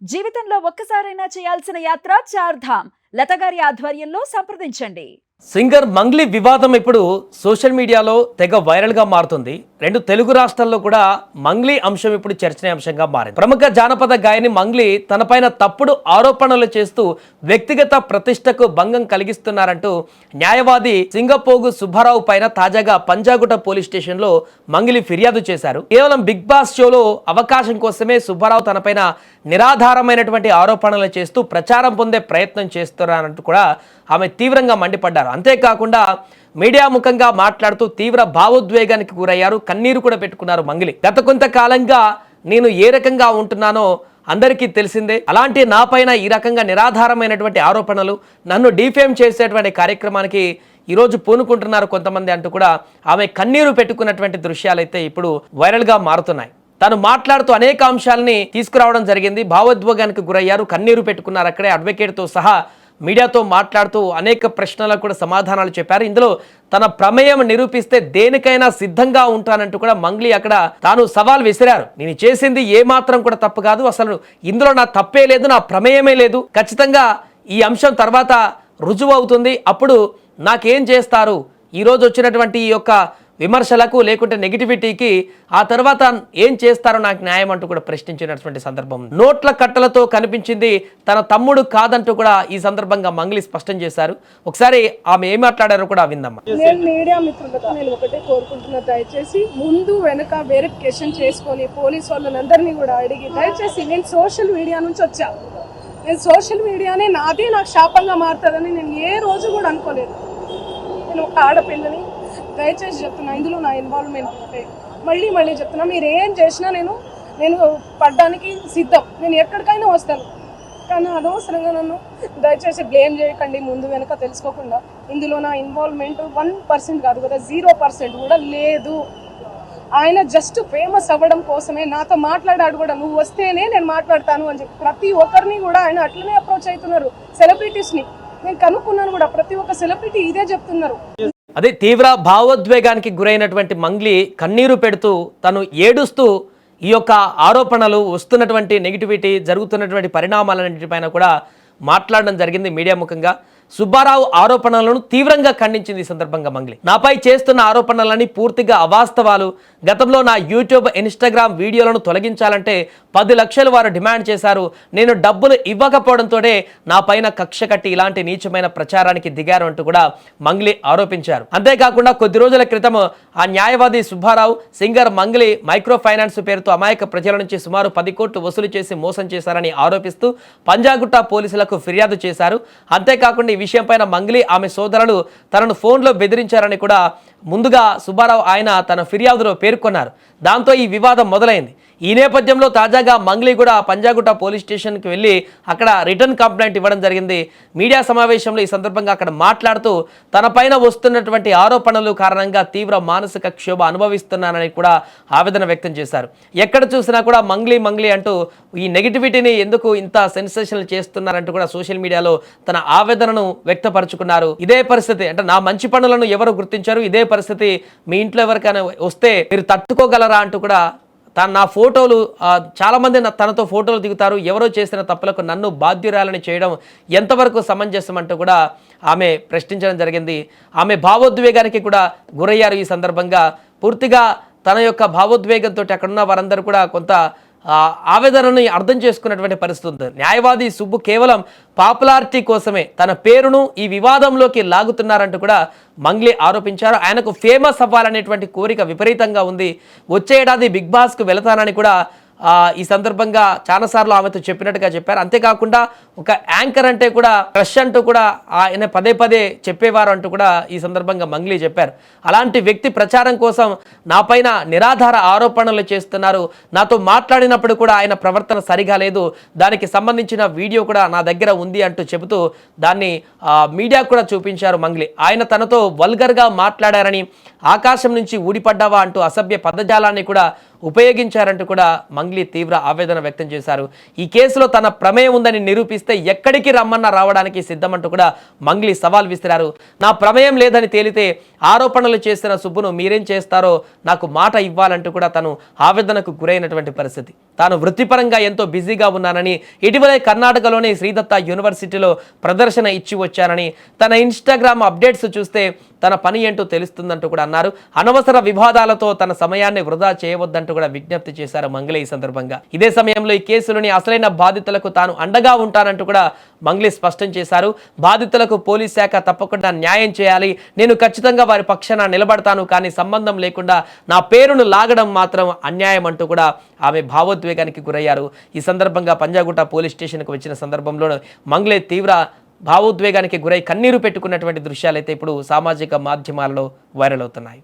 జీవితంలో ఒక్కసారైనా చేయాల్సిన యాత్ర చార్ధామ్. లతగారి ఆధ్వర్యంలో సంప్రదించండి. సింగర్ మంగ్లీ వివాదం ఇప్పుడు సోషల్ మీడియాలో తెగ వైరల్ గా మారుతుంది. రెండు తెలుగు రాష్ట్రాల్లో కూడా మంగ్లీ అంశం ఇప్పుడు చర్చనీయాంశంగా మారింది. ప్రముఖ జానపద గాయని మంగ్లీ తనపైన తప్పుడు ఆరోపణలు చేస్తూ వ్యక్తిగత ప్రతిష్టకు భంగం కలిగిస్తున్నారంటూ న్యాయవాది సింగపోగు సుబ్బారావు పైన తాజాగా పంజాగుట్ట పోలీస్ స్టేషన్ లో మంగ్లీ ఫిర్యాదు చేశారు. కేవలం బిగ్ బాస్ షోలో అవకాశం కోసమే సుబ్బారావు తనపైన నిరాధారమైనటువంటి ఆరోపణలు చేస్తూ ప్రచారం పొందే ప్రయత్నం చేస్తున్నారంటూ కూడా ఆమె తీవ్రంగా మండిపడ్డారు. అంతేకాకుండా మీడియా ముఖంగా మాట్లాడుతూ తీవ్ర భావోద్వేగానికి గురయ్యారు. కన్నీరు కూడా పెట్టుకున్నారు మంగ్లీ. గత కొంతకాలంగా నేను ఏ రకంగా ఉంటున్నానో అందరికీ తెలిసిందే. అలాంటి నాపైన ఈ రకంగా నిరాధారమైనటువంటి ఆరోపణలు, నన్ను డిఫేమ్ చేసేటువంటి కార్యక్రమానికి ఈరోజు పూనుకుంటున్నారు కొంతమంది అంటూ కూడా ఆమె కన్నీరు పెట్టుకున్నటువంటి దృశ్యాలు అయితే ఇప్పుడు వైరల్గా మారుతున్నాయి. తను మాట్లాడుతూ అనేక అంశాలని తీసుకురావడం జరిగింది. భావోద్వేగానికి గురయ్యారు, కన్నీరు పెట్టుకున్నారు. అక్కడే అడ్వకేట్తో సహా మీడియాతో మాట్లాడుతూ అనేక ప్రశ్నలకు కూడా సమాధానాలు చెప్పారు. ఇందులో తన ప్రమేయం నిరూపిస్తే దేనికైనా సిద్ధంగా ఉంటానంటూ కూడా మంగ్లీ అక్కడ తాను సవాల్ విసిరారు. నేను చేసింది ఏ మాత్రం కూడా తప్పు కాదు, అసలు ఇందులో నా తప్పే లేదు, నా ప్రమేయమే లేదు, ఖచ్చితంగా ఈ అంశం తర్వాత రుజువు అవుతుంది, అప్పుడు నాకేం చేస్తారు, ఈరోజు వచ్చినటువంటి ఈ యొక్క విమర్శలకు లేకుంటే నెగిటివిటీకి ఆ తర్వాత ఏం చేస్తారో నాకు న్యాయం అంటూ కూడా ప్రశ్నించినటువంటి సందర్భం. నోట్ల కట్టలతో కనిపించింది తన తమ్ముడు కాదంటూ కూడా ఈ సందర్భంగా మంగ్లీ స్పష్టం చేశారు. ఒకసారి ఆమె ఏం మాట్లాడారో కూడా విందమ్మా. నేను మీడియా మిత్రులకు నేను ఒకటే కోరుకుంటున్నా, దయచేసి ముందు వెనక వెరిఫికేషన్ చేసుకొని పోలీస్ వాళ్ళందరినీ కూడా అడిగి, దయచేసి నేను సోషల్ మీడియా నుంచి వచ్చా, నేను సోషల్ మీడియానే నాదే నాకు శాపంగా మారుతుందని నేను ఏ రోజు కూడా అనుకోలేదు. నేను ఒక ఆడపిల్లని, దయచేసి చెప్తున్నా, ఇందులో నా ఇన్వాల్వ్మెంట్ ఉంటే మళ్ళీ చెప్తున్నా, మీరు ఏం చేసినా నేను పడ్డానికి సిద్ధం, నేను ఎక్కడికైనా వస్తాను. కానీ అనవసరంగా నన్ను దయచేసి బ్లేమ్ చేయకండి ముందు వెనక తెలుసుకోకుండా. ఇందులో నా ఇన్వాల్వ్మెంట్ 1% కాదు కదా, 0% కూడా లేదు. ఆయన జస్ట్ ఫేమస్ అవ్వడం కోసమే నాతో మాట్లాడాడు కూడా, నువ్వు వస్తేనే నేను మాట్లాడతాను అని చెప్పి ప్రతి ఒక్కరిని కూడా ఆయన అట్లనే అప్రోచ్ అవుతున్నారు. సెలబ్రిటీస్ని నేను కనుక్కున్నాను కూడా, ప్రతి ఒక్క సెలబ్రిటీ ఇదే చెప్తున్నారు. అదే తీవ్ర భావోద్వేగానికి గురైనటువంటి మంగ్లీ కన్నీరు పెడుతూ తను ఏడుస్తూ ఈ యొక్క ఆరోపణలు, వస్తున్నటువంటి నెగిటివిటీ, జరుగుతున్నటువంటి పరిణామాలన్నింటిపైన కూడా మాట్లాడడం జరిగింది మీడియా ముఖంగా. సుబ్బారావు ఆరోపణలను తీవ్రంగా ఖండించింది ఈ సందర్భంగా మంగ్లీ. నాపై చేస్తున్న ఆరోపణలని పూర్తిగా అవాస్తవాలు. గతంలో నా యూట్యూబ్, ఇన్స్టాగ్రామ్ వీడియోలను తొలగించాలంటే 10 లక్షలు వారు డిమాండ్ చేశారు. నేను డబ్బులు ఇవ్వకపోవడంతోనే నా పైన కక్ష కట్టి ఇలాంటి నీచమైన ప్రచారానికి దిగారు అంటూ కూడా మంగ్లీ ఆరోపించారు. అంతేకాకుండా కొద్ది రోజుల క్రితం ఆ న్యాయవాది Subbarao singer Mangli micro finance పేరుతో అమాయక ప్రజల నుంచి సుమారు 10 కోట్లు వసూలు చేసి మోసం చేశారని ఆరోపిస్తూ పంజాగుట్ట పోలీసులకు ఫిర్యాదు చేశారు. అంతేకాకుండా ఈ విషయంపైన మంగ్లీ ఆమె సోదరులు తనను ఫోన్లో బెదిరించారని కూడా ముందుగా సుబ్బారావు ఆయన తన ఫిర్యాదులో పేర్కొన్నారు. దాంతో ఈ వివాదం మొదలైంది. ఈ నేపథ్యంలో తాజాగా మంగ్లీ కూడా పంజాగుట్ట పోలీస్ స్టేషన్కి వెళ్ళి అక్కడ రిటర్న్ కంప్లైంట్ ఇవ్వడం జరిగింది. మీడియా సమావేశంలో ఈ సందర్భంగా అక్కడ మాట్లాడుతూ తనపైన వస్తున్నటువంటి ఆరోపణలు కారణంగా తీవ్ర మానసిక క్షోభ అనుభవిస్తున్నానని కూడా ఆవేదన వ్యక్తం చేశారు. ఎక్కడ చూసినా కూడా మంగ్లీ అంటూ ఈ నెగిటివిటీని ఎందుకు ఇంత సెన్సేషనల్ చేస్తున్నారంటూ కూడా సోషల్ మీడియాలో తన ఆవేదనను వ్యక్తపరుచుకున్నారు. ఇదే పరిస్థితి అంటే నా మంచి పనులను ఎవరు గుర్తించారు, ఇదే పరిస్థితి మీ ఇంట్లో ఎవరికైనా వస్తే మీరు తట్టుకోగలరా అంటూ కూడా నా ఫోటోలు చాలామంది తనతో ఫోటోలు దిగుతారు, ఎవరో చేసిన తప్పులకు నన్ను బాధ్యురాలని చేయడం ఎంతవరకు సమంజసం అంటూ కూడా ఆమె ప్రశ్నించడం జరిగింది. ఆమె భావోద్వేగానికి కూడా గురయ్యారు. ఈ సందర్భంగా పూర్తిగా తన యొక్క భావోద్వేగంతో అక్కడున్న వారందరూ కూడా కొంత ఆవేదనని అర్థం చేసుకున్నటువంటి పరిస్థితి ఉంది. న్యాయవాది సుబ్బు కేవలం పాపులారిటీ కోసమే తన పేరును ఈ వివాదంలోకి లాగుతున్నారంటూ కూడా మంగ్లీ ఆరోపించారు. ఆయనకు ఫేమస్ అవ్వాలనేటువంటి కోరిక విపరీతంగా ఉంది. వచ్చే ఏడాది బిగ్ బాస్కు వెళతానని కూడా ఈ సందర్భంగా చాలాసార్లు ఆమెతో చెప్పినట్టుగా చెప్పారు. అంతేకాకుండా ఒక యాంకర్ అంటే కూడా క్రష్ అంటూ కూడా ఆయన పదే చెప్పేవారు అంటూ కూడా ఈ సందర్భంగా మంగ్లీ చెప్పారు. అలాంటి వ్యక్తి ప్రచారం కోసం నాపైన నిరాధార ఆరోపణలు చేస్తున్నారు. నాతో మాట్లాడినప్పుడు కూడా ఆయన ప్రవర్తన సరిగా లేదు, దానికి సంబంధించిన వీడియో కూడా నా దగ్గర ఉంది అంటూ చెబుతూ దాన్ని మీడియా కూడా చూపించారు మంగ్లీ. ఆయన తనతో వల్గర్గా మాట్లాడారని, ఆకాశం నుంచి ఊడిపడ్డావా అంటూ అసభ్య పదజాలాన్ని కూడా ఉపయోగించారంటూ కూడా మంగ్లీ తీవ్ర ఆవేదన వ్యక్తం చేశారు. ఈ కేసులో తన ప్రమేయం ఉందని నిరూపిస్తే ఎక్కడికి రమ్మన్నా రావడానికి సిద్ధమంటూ కూడా మంగ్లీ సవాల్ విసిరారు. నా ప్రమేయం లేదని తేలితే ఆరోపణలు చేసిన సుబ్బును మీరేం చేస్తారో నాకు మాట ఇవ్వాలంటూ కూడా తను ఆవేదనకు గురైనటువంటి పరిస్థితి. తాను వృత్తిపరంగా ఎంతో బిజీగా ఉన్నానని, ఇటీవలే కర్ణాటకలోని శ్రీదత్త యూనివర్సిటీలో ప్రదర్శన ఇచ్చి వచ్చానని, తన ఇన్స్టాగ్రామ్ అప్డేట్స్ చూస్తే తన పని ఏంటో తెలుస్తుందంటూ కూడా అన్నారు. అనవసర వివాదాలతో తన సమయాన్ని వృధా చేయవద్దంటూ కూడా విజ్ఞప్తి చేశారు మంగ్లీ ఈ సందర్భంగా. ఇదే సమయంలో ఈ కేసులోని అసలైన బాధితులకు తాను అండగా ఉంటానంటూ కూడా మంగ్లీ స్పష్టం చేశారు. బాధితులకు పోలీస్ శాఖ తప్పకుండా న్యాయం చేయాలి, నేను ఖచ్చితంగా వారి పక్షాన నిలబడతాను, కానీ సంబంధం లేకుండా నా పేరును లాగడం మాత్రం అన్యాయం అంటూ కూడా ఆమె భావోద్వేగానికి గురయ్యారు. ఈ సందర్భంగా పంజాగుట్ట పోలీస్ స్టేషన్కు వచ్చిన సందర్భంలో మంగ్లీ తీవ్ర భావోద్వేగానికి గురై కన్నీరు పెట్టుకున్నటువంటి దృశ్యాలైతే ఇప్పుడు సామాజిక మాధ్యమాలలో వైరల్ అవుతున్నాయి.